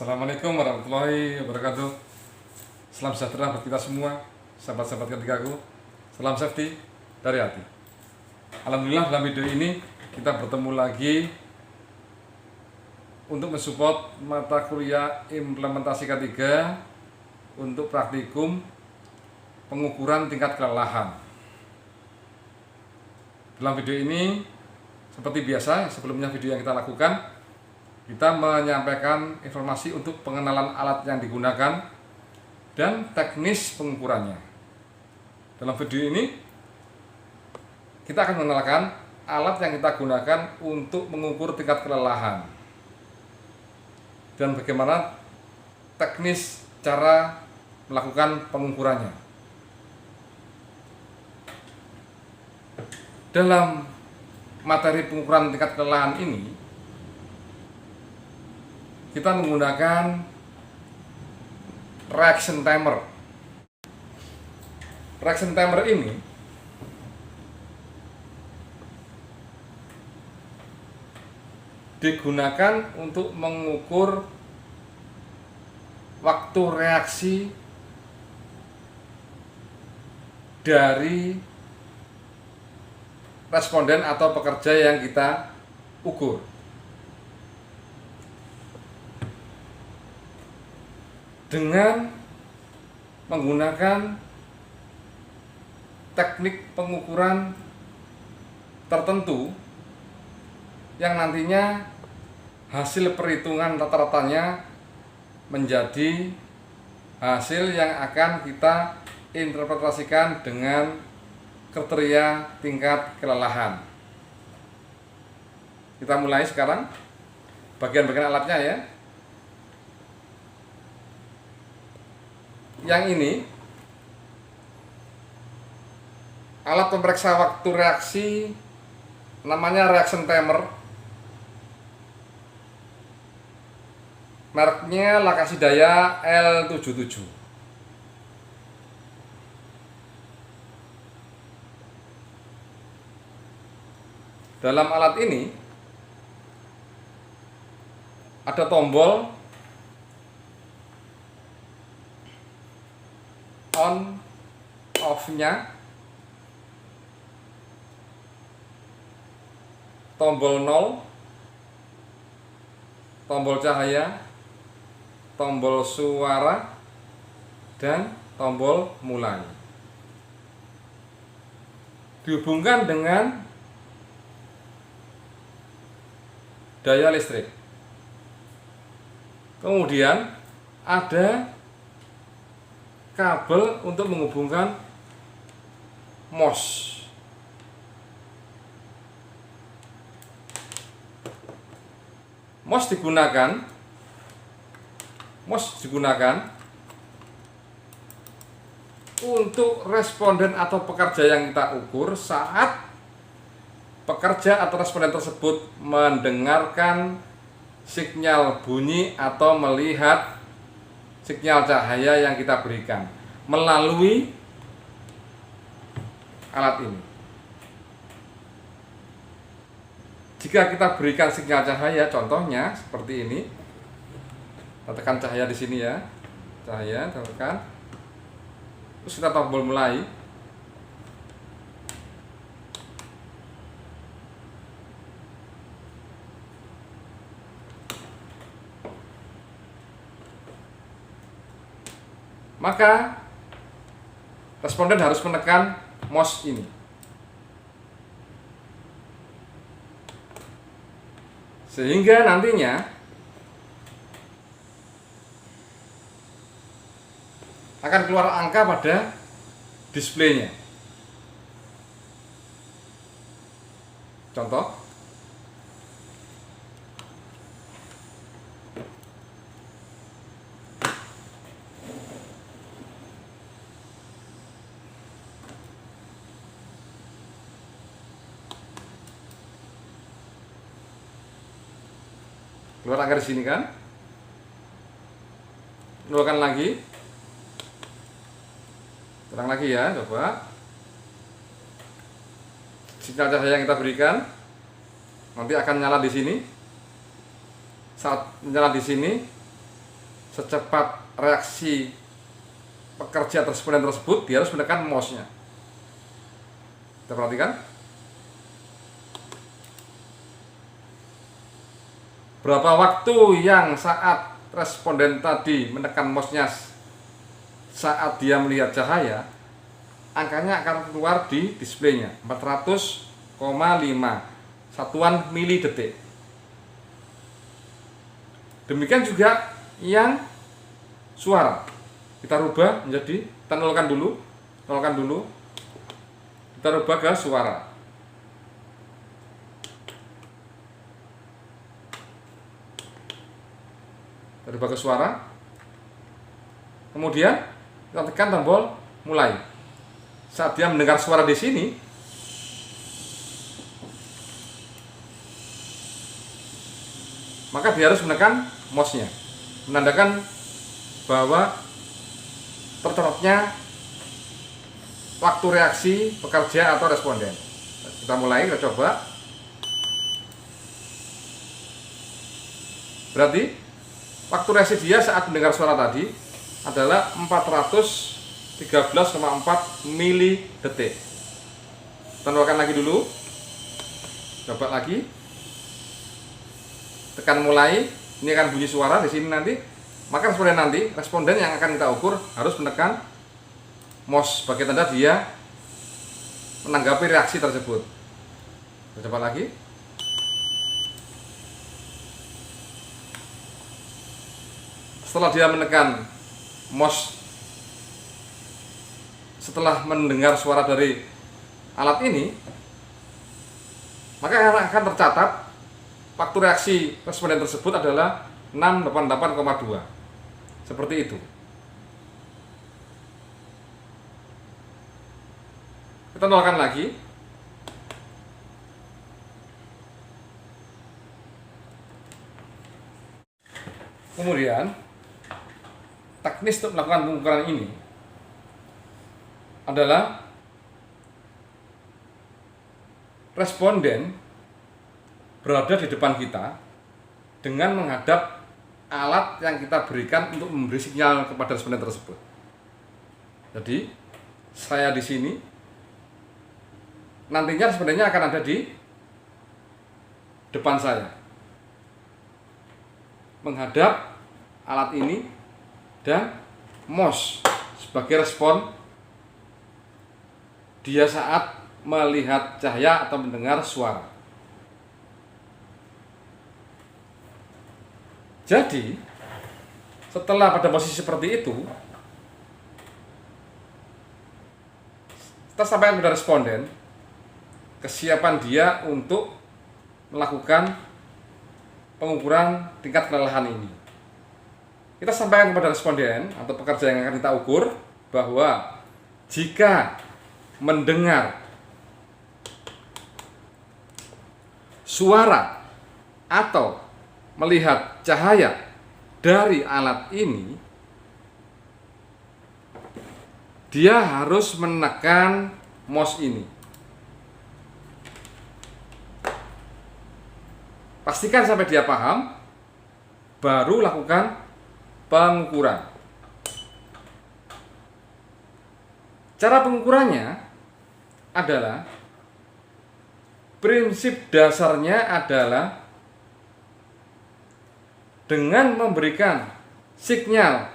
Assalamualaikum warahmatullahi wabarakatuh. Salam sejahtera buat kita semua, sahabat-sahabat ketikaku. Salam safety dari hati. Alhamdulillah dalam video ini kita bertemu lagi untuk mensupport mata kuliah implementasi K3 untuk praktikum pengukuran tingkat kelelahan. Dalam video ini seperti biasa, sebelumnya video yang kita lakukan, kita menyampaikan informasi untuk pengenalan alat yang digunakan dan teknis pengukurannya. Dalam video ini kita akan mengenalkan alat yang kita gunakan untuk mengukur tingkat kelelahan dan bagaimana teknis cara melakukan pengukurannya. Dalam materi pengukuran tingkat kelelahan ini kita menggunakan reaction timer. Reaction timer ini digunakan untuk mengukur waktu reaksi dari responden atau pekerja yang kita ukur. Dengan menggunakan teknik pengukuran tertentu yang nantinya hasil perhitungan rata-ratanya menjadi hasil yang akan kita interpretasikan dengan kriteria tingkat kelelahan. Kita mulai sekarang bagian-bagian alatnya ya. Yang ini alat pemeriksa waktu reaksi, namanya reaction timer, mereknya Lacasidaya L77. Dalam alat ini ada tombol on off-nya, tombol 0, tombol cahaya, tombol suara, dan tombol mulai. Dihubungkan dengan daya listrik. Kemudian ada kabel untuk menghubungkan MOS. MOS digunakan untuk responden atau pekerja yang kita ukur saat pekerja atau responden tersebut mendengarkan sinyal bunyi atau melihat sinyal cahaya yang kita berikan melalui alat ini. Jika kita berikan sinyal cahaya, contohnya seperti ini, kita tekan cahaya di sini ya, cahaya tekan, terus kita tombol mulai. Maka responden harus menekan MOS ini. Sehingga nantinya akan keluar angka pada displaynya. Contoh, keluar angka di sini kan, nolkan lagi, terang lagi ya, coba sinyal cahaya yang kita berikan nanti akan nyala di sini. Saat menyala di sini, secepat reaksi pekerja responden tersebut, dia harus menekan mouse-nya. Kita perhatikan. Berapa waktu yang saat responden tadi menekan mouse-nya saat dia melihat cahaya, angkanya akan keluar di displaynya 400,5 satuan mili detik. Demikian juga yang suara. Kita rubah menjadi, kita nolkan dulu. Kita rubah ke suara. Kita rubah ke suara. Kemudian kita tekan tombol mulai. Saat dia mendengar suara di sini, maka dia harus menekan mouse-nya, menandakan bahwa tercotoknya waktu reaksi pekerja atau responden. Kita mulai, kita coba. Berarti waktu reaksi dia saat mendengar suara tadi adalah 413,4 mili detik. Kita nolkan lagi dulu. Coba lagi. Tekan mulai. Ini akan bunyi suara di sini nanti. Maka responden yang akan kita ukur harus menekan mouse sebagai tanda dia menanggapi reaksi tersebut. Kita coba lagi. Setelah dia menekan mouse, setelah mendengar suara dari alat ini, maka akan tercatat waktu reaksi responden tersebut adalah 688,2. Seperti itu. Kita nolkan lagi. Kemudian teknis untuk melakukan pengukuran ini adalah responden berada di depan kita dengan menghadap alat yang kita berikan untuk memberi sinyal kepada responden tersebut. Jadi saya di sini, nantinya respondennya akan ada di depan saya, menghadap alat ini dan mouse sebagai respon dia saat melihat cahaya atau mendengar suara. Jadi setelah pada posisi seperti itu, kita sampaikan kepada responden kesiapan dia untuk melakukan pengukuran tingkat kelelahan ini. Kita sampaikan kepada responden atau pekerja yang akan kita ukur bahwa jika mendengar suara atau melihat cahaya dari alat ini, dia harus menekan mouse ini. Pastikan sampai dia paham, baru lakukan pengukuran. Cara pengukurannya adalah, prinsip dasarnya adalah dengan memberikan sinyal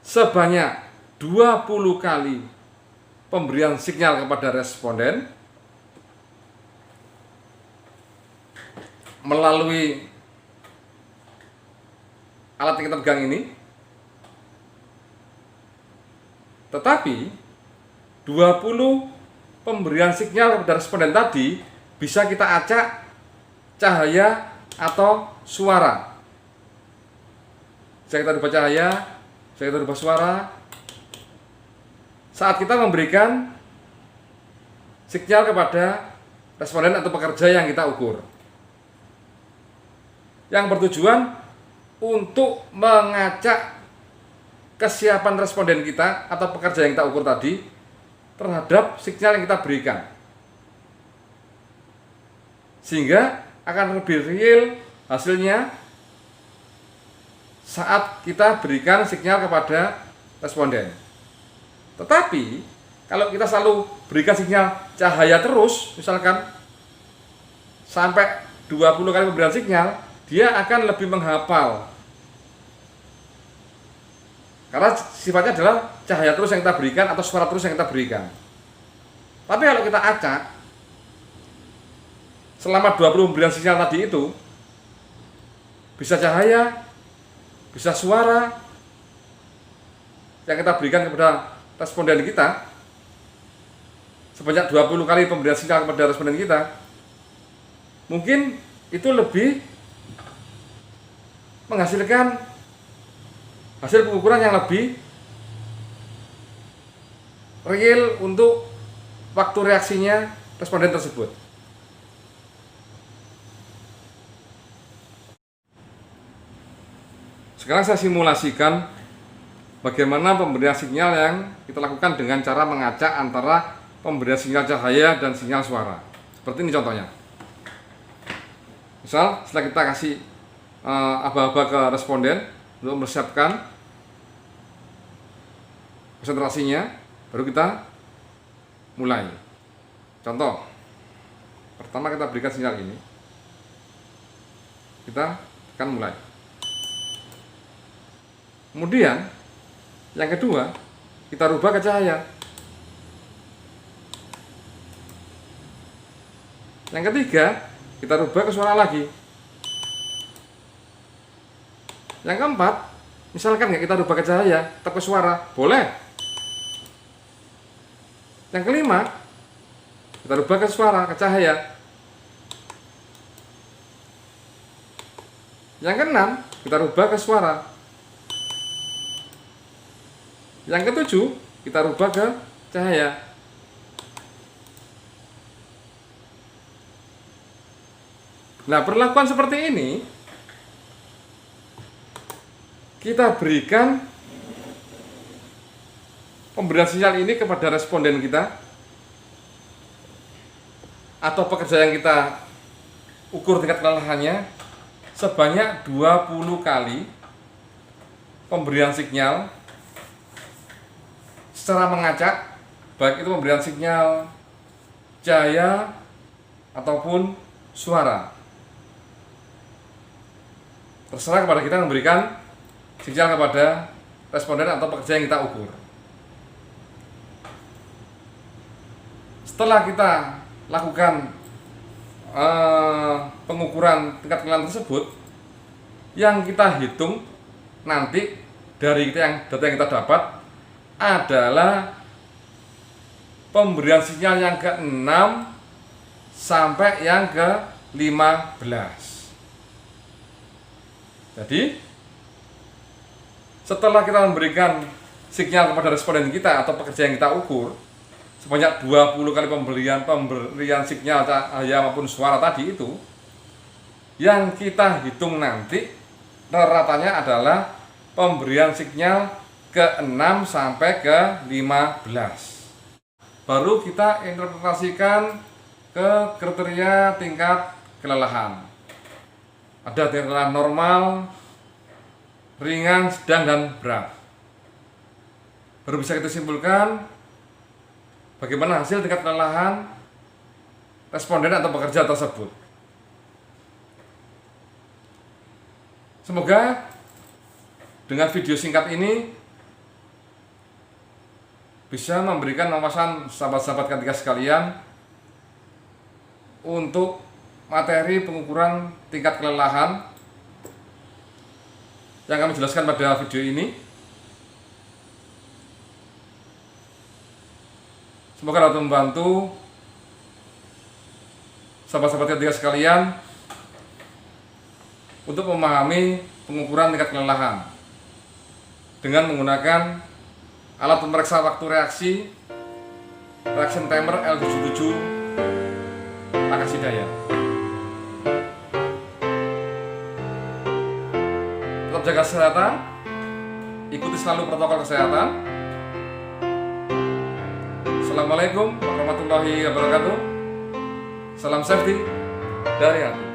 sebanyak 20 kali pemberian sinyal kepada responden melalui alat yang kita pegang ini. Tetapi 20 pemberian sinyal kepada responden tadi bisa kita acak cahaya atau suara. Saya kita rubah cahaya, saya kita rubah suara. Saat kita memberikan sinyal kepada responden atau pekerja yang kita ukur, yang bertujuan untuk mengacak kesiapan responden kita atau pekerja yang kita ukur tadi terhadap sinyal yang kita berikan, sehingga akan lebih real hasilnya saat kita berikan sinyal kepada responden. Tetapi kalau kita selalu berikan sinyal cahaya terus, misalkan sampai 20 kali pemberian sinyal, dia akan lebih menghafal. Karena sifatnya adalah cahaya terus yang kita berikan atau suara terus yang kita berikan. Tapi kalau kita acak selama 20 pemberian sinyal tadi itu, bisa cahaya, bisa suara yang kita berikan kepada responden kita sebanyak 20 kali pemberian sinyal kepada responden kita, mungkin itu lebih menghasilkan hasil pengukuran yang lebih real untuk waktu reaksinya responden tersebut. Sekarang saya simulasikan bagaimana pemberian sinyal yang kita lakukan dengan cara mengacak antara pemberian sinyal cahaya dan sinyal suara. Seperti ini contohnya. Misal setelah kita kasih aba-aba ke responden untuk mempersiapkan konsentrasinya, baru kita mulai. Contoh, pertama kita berikan sinyal ini, kita akan mulai. Kemudian yang kedua, kita rubah ke cahaya. Yang ketiga, kita rubah ke suara lagi. Yang keempat, misalkan nggak kita rubah ke cahaya, tetap ke suara, boleh. Yang kelima, kita rubah ke suara, ke cahaya. Yang keenam, kita rubah ke suara. Yang ketujuh, kita rubah ke cahaya. Nah, perlakuan seperti ini kita berikan pemberian sinyal ini kepada responden kita atau pekerja yang kita ukur tingkat kelelahannya sebanyak 20 kali pemberian sinyal secara mengacak, baik itu pemberian sinyal cahaya ataupun suara. Terserah kepada kita memberikan sinyal kepada responden atau pekerja yang kita ukur. Setelah kita lakukan pengukuran tingkat kelelahan tersebut, yang kita hitung nanti dari data yang kita dapat adalah pemberian sinyal yang ke-6 sampai yang ke-15. Jadi setelah kita memberikan sinyal kepada responden kita atau pekerja yang kita ukur sebanyak 20 kali pemberian sinyal cahaya maupun suara tadi itu, yang kita hitung nanti ratanya adalah pemberian sinyal ke-6 sampai ke-15. Baru kita interpretasikan ke kriteria tingkat kelelahan. Ada tingkat kelelahan normal, ringan, sedang, dan berat. Baru bisa kita simpulkan bagaimana hasil tingkat kelelahan responden atau pekerja tersebut. Semoga dengan video singkat ini bisa memberikan wawasan sahabat-sahabat ketiga sekalian untuk materi pengukuran tingkat kelelahan yang kami jelaskan pada video ini. Semoga dapat membantu sahabat-sahabat ketiga sekalian untuk memahami pengukuran tingkat kelelahan dengan menggunakan alat pemeriksa waktu reaksi reaction timer L77 Akasidaya. Tetap jaga kesehatan, ikuti selalu protokol kesehatan. Assalamualaikum warahmatullahi wabarakatuh. Salam safety dari hati.